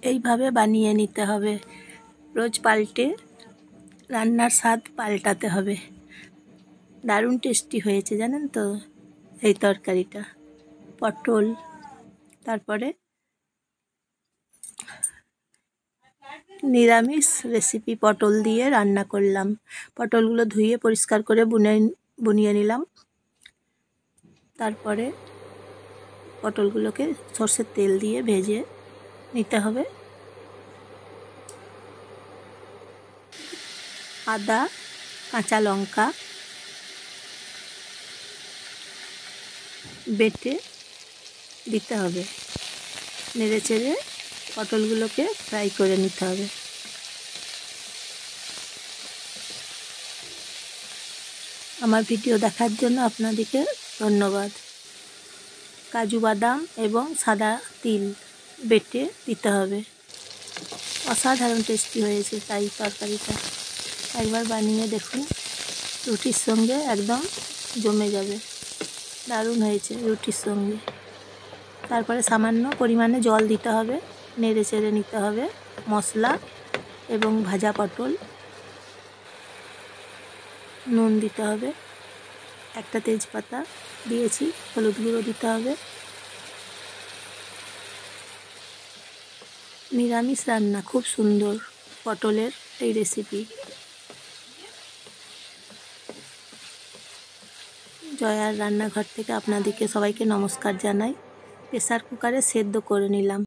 এইভাবে বানিয়ে নিতে হবে। রোজ পাল্টে রান্নার স্বাদ পাল্টাতে হবে। দারুণ টেস্টি হয়েছে জানেন তো এই তরকারিটা। পটল, তারপরে নিরামিষ রেসিপি পটল দিয়ে রান্না করলাম। পটলগুলো ধুয়ে পরিষ্কার করে বুনিয়ে নিলাম। তারপরে পটলগুলোকে সর্ষের তেল দিয়ে ভেজে নিতে হবে। আদা, কাঁচা লঙ্কা বেটে দিতে হবে। নেড়ে চেড়ে পটলগুলোকে ফ্রাই করে নিতে হবে। আমার ভিডিও দেখার জন্য আপনাদেরকে ধন্যবাদ। কাজু বাদাম এবং সাদা তিল বেটে দিতে হবে। অসাধারণ টেস্টি হয়েছে তাই তরকারিটা। একবার বানিয়ে দেখুন, রুটির সঙ্গে একদম জমে যাবে। দারুণ হয়েছে রুটির সঙ্গে। তারপরে সামান্য পরিমাণে জল দিতে হবে, নেড়ে চেড়ে নিতে হবে। মশলা এবং ভাজা পটল, নুন দিতে হবে, একটা তেজপাতা দিয়েছি, হলুদ গুঁড়ো দিতে হবে। নিরামিষ রান্না খুব সুন্দর পটলের এই রেসিপি। জয়ার রান্নাঘর থেকে আপনাদেরকে সবাইকে নমস্কার জানাই। প্রেসার কুকারে সেদ্ধ করে নিলাম।